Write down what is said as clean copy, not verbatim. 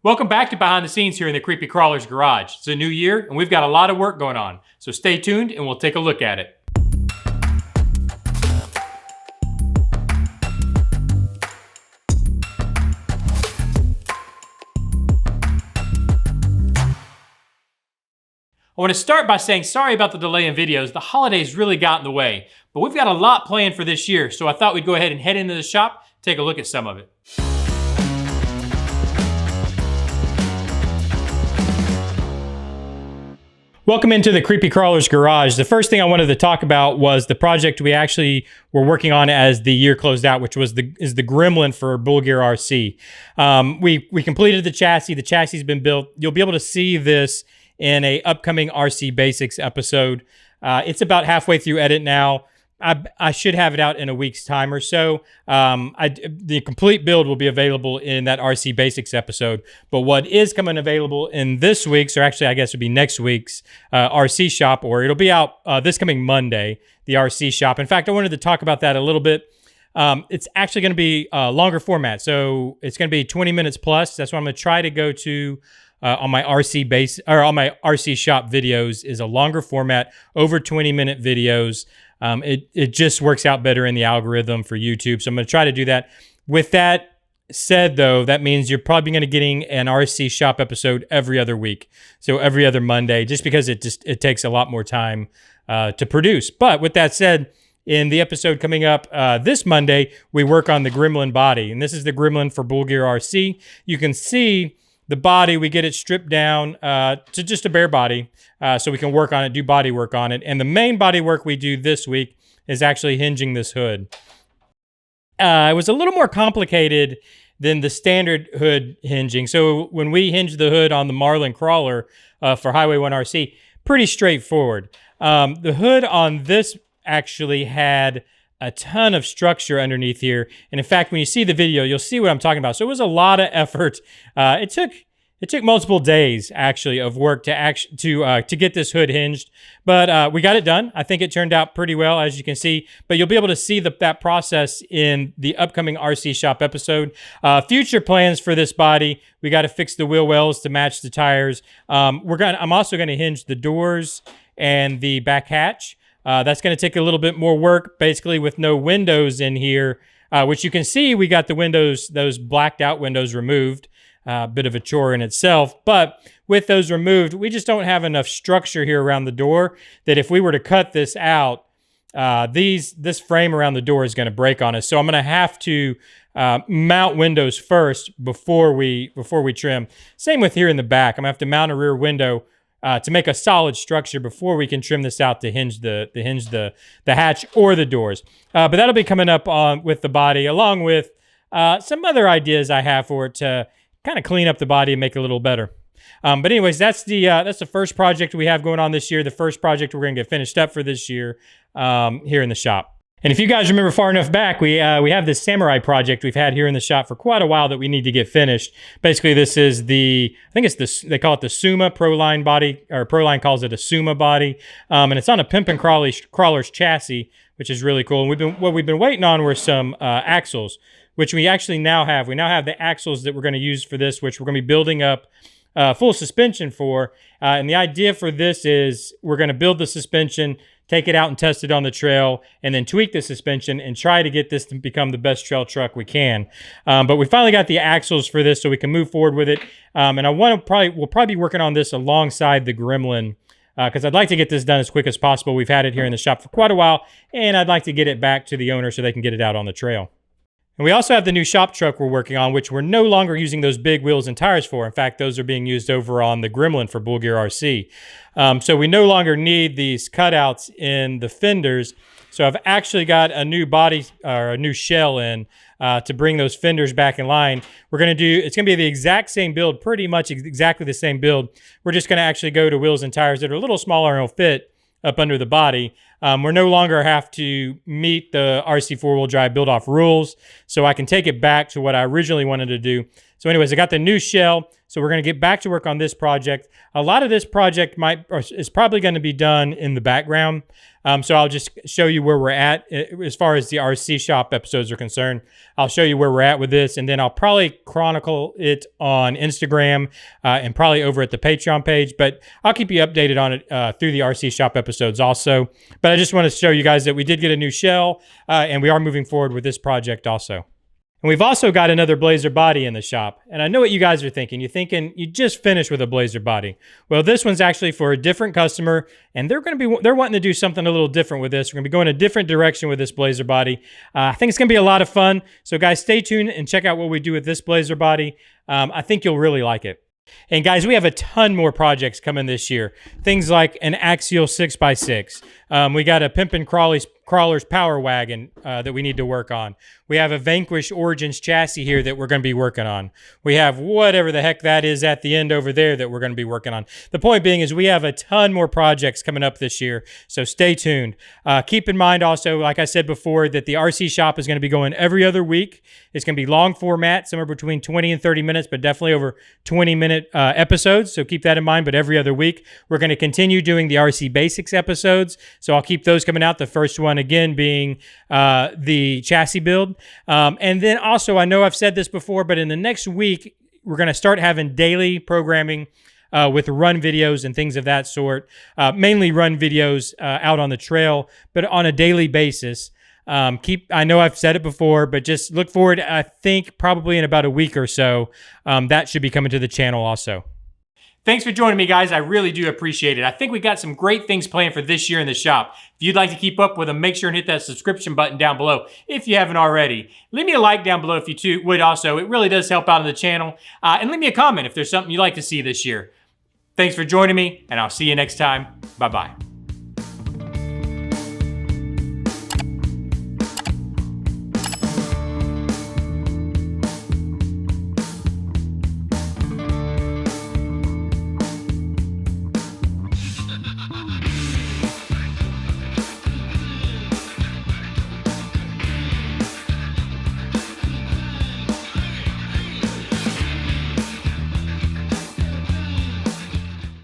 Welcome back to Behind the Scenes here in the Creepy Crawler's Garage. It's a new year and we've got a lot of work going on. So stay tuned and we'll take a look at it. I want to start by saying sorry about the delay in videos. The holidays really got in the way, but we've got a lot planned for this year, so I thought we'd go ahead and head into the shop, take a look at some of it. Welcome into the Creepy Crawler's Garage. The first thing I wanted to talk about was the project we actually were working on as the year closed out, which was the Gremlin for Bulgar RC. We completed the chassis. The chassis has been built. You'll be able to see this in a upcoming RC Basics episode. It's about halfway through edit now. I should have it out in a week's time or so. The complete build will be available in that RC Basics episode. But what is coming available in this week's, or actually I guess it would be next week's RC shop, or it'll be out this coming Monday, the RC shop. In fact, I wanted to talk about that a little bit. It's actually going to be a longer format. So it's going to be 20 minutes plus. That's what I'm going to try to go to on my RC base or on my RC shop videos, is a longer format, over 20-minute videos. It just works out better in the algorithm for YouTube. So I'm going to try to do that. With that said, though, that means you're probably going to getting an RC shop episode every other week. So every other Monday, just because it takes a lot more time to produce. But with that said, in the episode coming up this Monday, we work on the Gremlin body. And this is the Gremlin for Bulgar RC. You can see the body, we get it stripped down to just a bare body so we can work on it, do body work on it. And the main body work we do this week is actually hinging this hood. It was a little more complicated than the standard hood hinging. So when we hinged the hood on the Marlin Crawler for Highway 1 RC, pretty straightforward. The hood on this actually had a ton of structure underneath here. And in fact, when you see the video, you'll see what I'm talking about. So it was a lot of effort. It took multiple days actually of work to get this hood hinged, but we got it done. I think it turned out pretty well, as you can see, but you'll be able to see that process in the upcoming RC shop episode. Future plans for this body: we got to fix the wheel wells to match the tires. I'm also going to hinge the doors and the back hatch. That's going to take a little bit more work, basically with no windows in here, which you can see we got the windows, those blacked out windows removed. Bit of a chore in itself, but with those removed, we just don't have enough structure here around the door that if we were to cut this out, this frame around the door is going to break on us. So I'm going to have to mount windows first before we trim. Same with here in the back. I'm going to have to mount a rear window to make a solid structure before we can trim this out to hinge the hatch or the doors. But that'll be coming up with the body, along with some other ideas I have for it to kind of clean up the body and make it a little better. But anyways, that's the first project we have going on this year. The first project we're going to get finished up for this year here in the shop. And if you guys remember far enough back, we have this samurai project we've had here in the shop for quite a while that we need to get finished. Basically, this is they call it the Sumo Proline body, or Proline calls it a Sumo body. And it's on a Pimpin' Crawler's chassis, which is really cool. And what we've been waiting on were some axles, which we actually now have. We now have the axles that we're going to use for this, which we're going to be building up full suspension for. And the idea for this is we're going to build the suspension, take it out and test it on the trail, and then tweak the suspension and try to get this to become the best trail truck we can. But we finally got the axles for this so we can move forward with it. And we'll probably be working on this alongside the Gremlin, because I'd like to get this done as quick as possible. We've had it here in the shop for quite a while, and I'd like to get it back to the owner so they can get it out on the trail. And we also have the new shop truck we're working on, which we're no longer using those big wheels and tires for. In fact, those are being used over on the Gremlin for Bulgar RC. So we no longer need these cutouts in the fenders. So I've actually got a new body, or a new shell in to bring those fenders back in line. It's going to be the exact same build, pretty much exactly the same build. We're just going to actually go to wheels and tires that are a little smaller and will fit up under the body. We're no longer have to meet the RC four-wheel drive build-off rules, so I can take it back to what I originally wanted to do. So anyways, I got the new shell. So we're going to get back to work on this project. A lot of this project is probably going to be done in the background. So I'll just show you where we're at as far as the RC shop episodes are concerned. I'll show you where we're at with this, and then I'll probably chronicle it on Instagram and probably over at the Patreon page, but I'll keep you updated on it through the RC shop episodes also. But I just want to show you guys that we did get a new shell, and we are moving forward with this project also. And we've also got another Blazer body in the shop. And I know what you guys are thinking. You're thinking you just finished with a Blazer body. Well, this one's actually for a different customer, and they're wanting to do something a little different with this. We're gonna be going a different direction with this Blazer body. I think it's gonna be a lot of fun. So guys, stay tuned and check out what we do with this Blazer body. I think you'll really like it. And guys, we have a ton more projects coming this year. Things like an axial 6x6. We got a Pimpin' Crawler's Power Wagon that we need to work on. We have a Vanquish Origins chassis here that we're going to be working on. We have whatever the heck that is at the end over there that we're going to be working on. The point being is we have a ton more projects coming up this year, so stay tuned. Keep in mind also, like I said before, that the RC shop is going to be going every other week. It's going to be long format, somewhere between 20 and 30 minutes, but definitely over 20-minute episodes, so keep that in mind, but every other week. We're going to continue doing the RC Basics episodes, so I'll keep those coming out. The first one, again, being the chassis build. And then also, I know I've said this before, but in the next week, we're going to start having daily programming with run videos and things of that sort. Mainly run videos out on the trail, but on a daily basis. I know I've said it before, but just look forward, I think probably in about a week or so, that should be coming to the channel also. Thanks for joining me, guys. I really do appreciate it. I think we got some great things planned for this year in the shop. If you'd like to keep up with them, make sure and hit that subscription button down below if you haven't already. Leave me a like down below if you would also. It really does help out on the channel. And leave me a comment if there's something you'd like to see this year. Thanks for joining me, and I'll see you next time. Bye-bye.